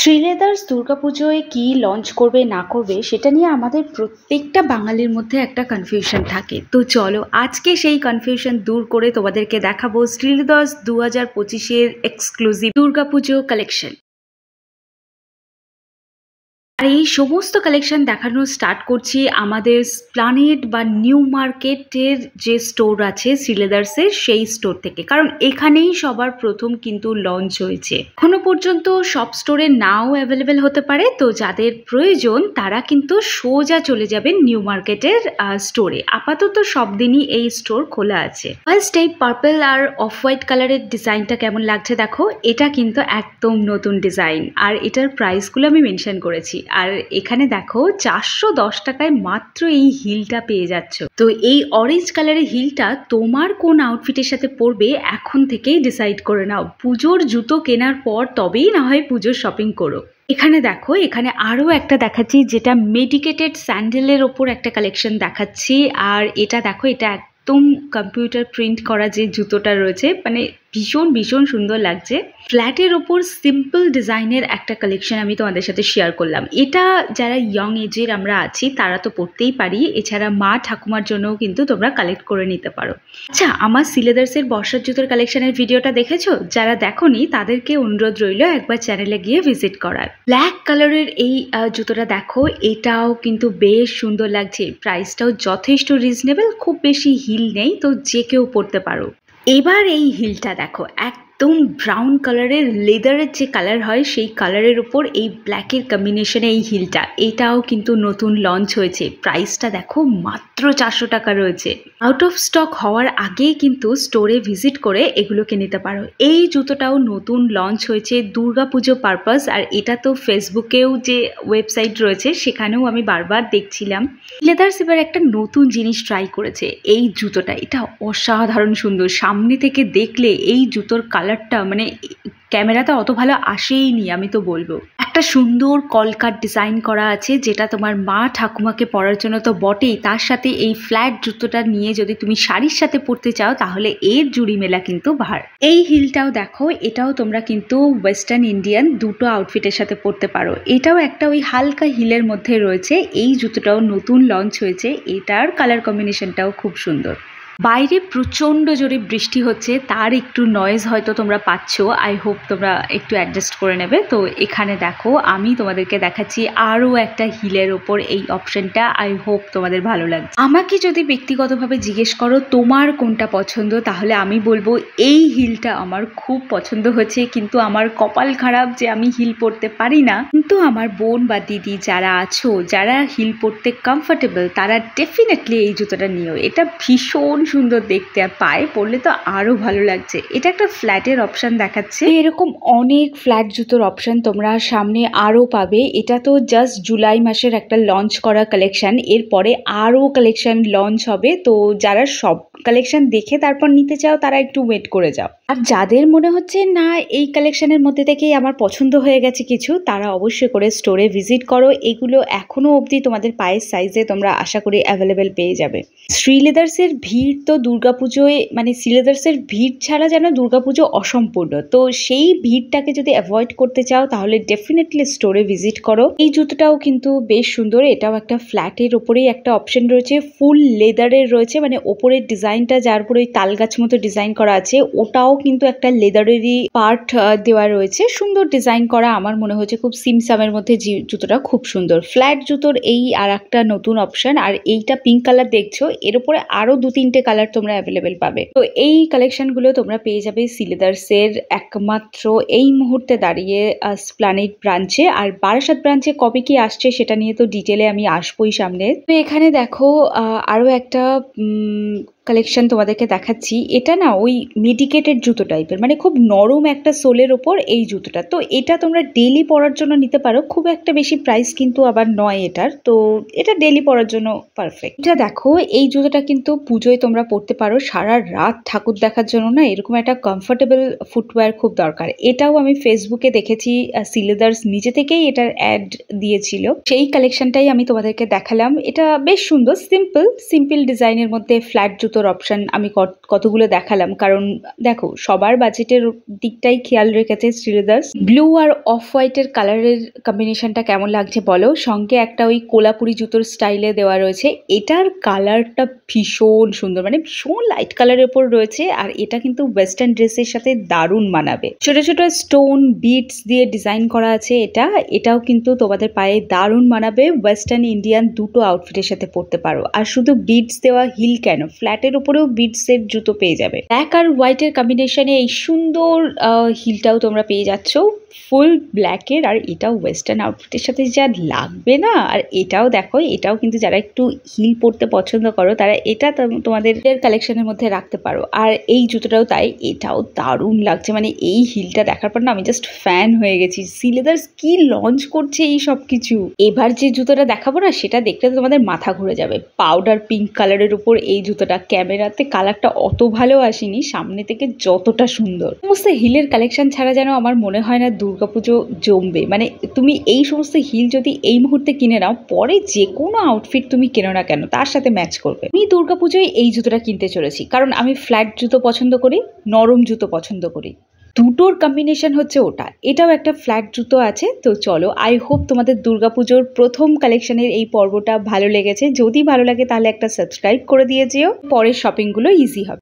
শ্রীলেদার্স দুর্গাপুজোয় কি লঞ্চ করবে না করবে সেটা নিয়ে আমাদের প্রত্যেকটা বাঙালির মধ্যে একটা কনফিউশন থাকে। তো চলো আজকে সেই কনফিউশন দূর করে তোমাদেরকে দেখাবো শ্রীলেদার্স 2025-এর এক্সক্লুসিভ দুর্গাপুজো কালেকশন। আর এই সমস্ত কালেকশন দেখানো স্টার্ট করছি আমাদের স্প্লানেড বা নিউ মার্কেটের যে স্টোর আছে শ্রীলেদার্সের সেই স্টোর থেকে, কারণ এখানেই সবার প্রথম কিন্তু লঞ্চ হয়েছে। এখনো পর্যন্ত সব স্টোরে নাও অ্যাভেলেবেল হতে পারে, তো যাদের প্রয়োজন তারা কিন্তু সোজা চলে যাবেন নিউ মার্কেটের স্টোরে। আপাতত সব দিনই এই স্টোর খোলা আছে। ফার্স্ট এই পার্পল আর অফ হোয়াইট কালারের ডিজাইনটা কেমন লাগছে দেখো, এটা কিন্তু একদম নতুন ডিজাইন আর এটার প্রাইসগুলো আমি মেনশন করেছি। আর এখানে দেখো 410 টাকায় মাত্র এই হিলটা পেয়ে যাচ্ছ। তো এই অরেঞ্জ কালারের হিলটা তোমার কোন আউটফিটের সাথে পরবে এখন থেকেই ডিসাইড করে নাও। পুজোর জুতো কেনার পর তবেই না হয় পুজোর শপিং করো। এখানে দেখো, এখানে আরও একটা দেখাচ্ছি যেটা মেডিকেটেড স্যান্ডেলের ওপর একটা কালেকশন দেখাচ্ছি। আর এটা দেখো, এটা একদম কম্পিউটার প্রিন্ট করা যে জুতোটা রয়েছে, মানে ভীষণ ভীষণ সুন্দর লাগছে। ফ্ল্যাটের ওপর সিম্পল ডিজাইনের একটা কালেকশন আমি তোমাদের সাথে শেয়ার করলাম। এটা যারা ইয়ং এজের আমরা আছি তারা তো পড়তেই পারি, এছাড়া মা ঠাকুমার জন্যও কিন্তু তোমরা কালেক্ট করে নিতে পারো। আচ্ছা, আমার শ্রীলেদার্সের বর্ষার জুতোর কালেকশনের ভিডিওটা দেখেছো? যারা দেখোনি তাদেরকে অনুরোধ রইল একবার চ্যানেলে গিয়ে ভিজিট করার। ব্ল্যাক কালারের এই জুতোটা দেখো, এটাও কিন্তু বেশ সুন্দর লাগছে। প্রাইসটাও যথেষ্ট রিজনেবল, খুব বেশি হিল নেই, তো যে কেউ পরতে পারো। এবার এই হিলটা দেখো, একদম ব্রাউন কালারের লেদারের যে কালার হয় সেই কালারের উপর এই ব্ল্যাকের কম্বিনেশনে এই হিলটা, এটাও কিন্তু নতুন লঞ্চ হয়েছে। প্রাইসটা দেখো মাত্র 400 টাকা রয়েছে। আউট অফ স্টক হওয়ার আগেই কিন্তু স্টোরে ভিজিট করে এগুলোকে নিতে পারো। এই জুতোটাও নতুন লঞ্চ হয়েছে দুর্গাপুজো পারপাস, আর এটা তো ফেসবুকেও যে ওয়েবসাইট রয়েছে সেখানেও আমি বারবার দেখছিলাম। লেদার্স এবার একটা নতুন জিনিস ট্রাই করেছে। এই জুতোটা, এটা অসাধারণ সুন্দর। সামনে থেকে দেখলে এই জুতোর কালারটা মানে ক্যামেরাতে অত ভালো আসেইনি, আমি তো বলবো। একটা সুন্দর কলকাট ডিজাইন করা আছে যেটা তোমার মা ঠাকুমাকে পরার জন্য তো বটেই, তার সাথে এই ফ্ল্যাট জুতোটা নিয়ে যদি তুমি শাড়ির সাথে পরতে চাও তাহলে এর জুড়ি মেলা কিন্তু ভার। এই হিলটাও দেখো, এটাও তোমরা কিন্তু ওয়েস্টার্ন ইন্ডিয়ান দুটো আউটফিটের সাথে পরতে পারো। এটাও একটা ওই হালকা হিলের মধ্যে রয়েছে। এই জুতোটাও নতুন লঞ্চ হয়েছে, এটার কালার কম্বিনেশনটাও খুব সুন্দর। বাইরে প্রচণ্ড জোরে বৃষ্টি হচ্ছে, তার একটু নয়েজ হয়তো তোমরা পাচ্ছ, আই হোপ তোমরা একটু অ্যাডজাস্ট করে নেবে। তো এখানে দেখো, আমি তোমাদেরকে দেখাচ্ছি আরও একটা হিলের ওপর এই অপশনটা, আই হোপ তোমাদের ভালো লাগছে। আমাকে যদি ব্যক্তিগতভাবে জিজ্ঞেস করো তোমার কোনটা পছন্দ, তাহলে আমি বলবো এই হিলটা আমার খুব পছন্দ হয়েছে। কিন্তু আমার কপাল খারাপ যে আমি হিল পরতে পারি না। কিন্তু আমার বোন বা দিদি যারা আছো, যারা হিল পরতে কমফোর্টেবল, তারা ডেফিনেটলি এই জুতোটা নিও। এটা ভীষণ সুন্দর দেখতে, আর পায়ে পরলে তো আরো ভালো লাগছে। এটা একটা ফ্ল্যাটের অপশন দেখাচ্ছে। এরকম অনেক ফ্ল্যাট জুতোর অপশন তোমরা সামনে আরো পাবে। এটা তো জাস্ট জুলাই মাসের একটা লঞ্চ করা কালেকশন, এরপরে আরো কালেকশন লঞ্চ হবে। তো যারা সব কালেকশন দেখে তারপর নিতে চাও তারা একটু ওয়েট করে যাও। আর যাদের মনে হচ্ছে না এই কালেকশনের মধ্যে থেকেই আমার পছন্দ হয়ে গেছে কিছু, তারা অবশ্যই করে স্টোরে ভিজিট করো। এগুলো এখনো অবধি তোমাদের পায়ের সাইজে তোমরা আশা করি অ্যাভেলেবেল পেয়ে যাবে। শ্রীলেদার্সের ভিড় তো দুর্গাপুজোয়, মানে শ্রীলেদার্সের ভিড় ছাড়া যেন দুর্গাপুজো অসম্পূর্ণ। তো সেই ভিড়টাকে যদি অ্যাভয়েড করতে চাও তাহলে ডেফিনেটলি স্টোরে ভিজিট করো। এই জুতোটাও কিন্তু বেশ সুন্দর, এটাও একটা ফ্ল্যাটের ওপরেই একটা অপশন রয়েছে। ফুল লেদারের রয়েছে, মানে ওপরের ডিজাইনটা যার উপরে ওই তালগাছ মতো ডিজাইন করা আছে, ওটাও কিন্তু একটা লেদারেরই পার্ট দেওয়া রয়েছে। সুন্দর ডিজাইন করা, আমার মনে হচ্ছে খুব সিমসামের মধ্যে জুতোটা খুব সুন্দর। ফ্ল্যাট জুতোর এই আর একটা নতুন অপশন। আর এইটা পিঙ্ক কালার দেখছো, এর উপরে আরো 2-3টে কালার তোমরা অ্যাভেলেবেল পাবে। তো এই কালেকশনগুলো তোমরা পেয়ে যাবে শ্রীলেদার্সের একমাত্র এই মুহূর্তে দাঁড়িয়ে স্প্লানেড ব্রাঞ্চে। আর বারাসাত ব্রাঞ্চে কবে কি আসছে সেটা নিয়ে তো ডিটেলে আমি আসবোই সামনে। তো এখানে দেখো আরো একটা কালেকশন তোমাদেরকে দেখাচ্ছি। এটা না ওই মেডিকেটেড জুতো টাইপের, মানে খুব নরম একটা সোলের ওপর এই জুতোটা। তো এটা তোমরা ডেলি পরার জন্য নিতে পারো, খুব একটা বেশি প্রাইস কিন্তু আবার নয় এটার। তো এটা ডেলি পরার জন্য পারফেক্ট। এটা দেখো, এই জুতোটা কিন্তু পুজোয় তোমরা পরতে পারো। সারা রাত ঠাকুর দেখার জন্য না এরকম একটা কমফোর্টেবল ফুটওয়্যার খুব দরকার। এটাও আমি ফেসবুকে দেখেছি, শ্রীলেদার্স নিজে থেকেই এটার অ্যাড দিয়েছিল, সেই কালেকশনটাই আমি তোমাদেরকে দেখালাম। এটা বেশ সুন্দর, সিম্পল ডিজাইনের মধ্যে ফ্ল্যাট জুতো জুতোর অপশান আমি কতগুলো দেখালাম, কারণ দেখো সবার বাজেটের দিকটাই খেয়াল রেখেছে শ্রীলেদার্স। ব্লু আর অফ হোয়াইটের কালারের কম্বিনেশনটা কেমন লাগছে বলো, সঙ্গে একটা ওই কোলাপুরি জুতোর স্টাইলে দেওয়া রয়েছে। এটার কালারটা ভীষণ সুন্দর, মানে ভীষণ লাইট কালারের উপর রয়েছে, আর এটা কিন্তু ওয়েস্টার্ন ড্রেসের সাথে দারুণ মানাবে। ছোট ছোট স্টোন বিটস দিয়ে ডিজাইন করা আছে এটাও কিন্তু তোমাদের পায়ে দারুণ মানাবে। ওয়েস্টার্ন ইন্ডিয়ান দুটো আউটফিটের সাথে পরতে পারো। আর শুধু বিটস দেওয়া হিল কেন, ফ্ল্যাটের উপরেও বিটস এর জুতো পেয়ে যাবে। ব্ল্যাক আর হোয়াইটের কম্বিনেশনে এই সুন্দর হিলটাও তোমরা পেয়ে যাচ্ছ ফুল ব্ল্যাকের, আর এটাও ওয়েস্টার্ন আউটফিটের সাথে যা লাগবে না। আর এটাও দেখো, এটাও কিন্তু যারা একটু হিল পরতে পছন্দ করো তারা এটা তোমাদের কালেকশনের মধ্যে রাখতে পারো। আর এই জুতোটাও তাই, এটাও দারুণ লাগছে, মানে এই হিলটা দেখার পর না আমি জাস্ট ফ্যান হয়ে গেছি। শ্রীলেদার্স কি লঞ্চ করছে এই সব কিছু। এবার যে জুতোটা দেখাবো না সেটা দেখলে তো তোমাদের মাথা ঘুরে যাবে। পাউডার পিঙ্ক কালারের উপর এই জুতোটা, ক্যামেরাতে কালারটা অত ভালো আসেনি, সামনে থেকে যতটা সুন্দর। সমস্ত হিলের কালেকশন ছাড়া যেন আমার মনে হয় না দুর্গাপুজো জমবে। মানে তুমি এই সমস্ত হিল যদি এই মুহূর্তে কিনে নাও, পরে যে কোনো আউটফিট তুমি কেনো না কেন তার সাথে ম্যাচ করবে। আমি দুর্গাপুজোয় এই জুতোটা কিনতে চলেছি, কারণ আমি ফ্ল্যাট জুতো পছন্দ করি, নরম জুতো পছন্দ করি। দুটোর কম্বিনেশন হচ্ছে ওটা, এটাও একটা ফ্ল্যাট জুতো আছে। তো চলো, আই হোপ তোমাদের দুর্গাপুজোর প্রথম কালেকশনের এই পর্বটা ভালো লেগেছে। যদি ভালো লাগে তাহলে একটা সাবস্ক্রাইব করে দিয়ে যেও, পরের শপিংগুলো ইজি হবে।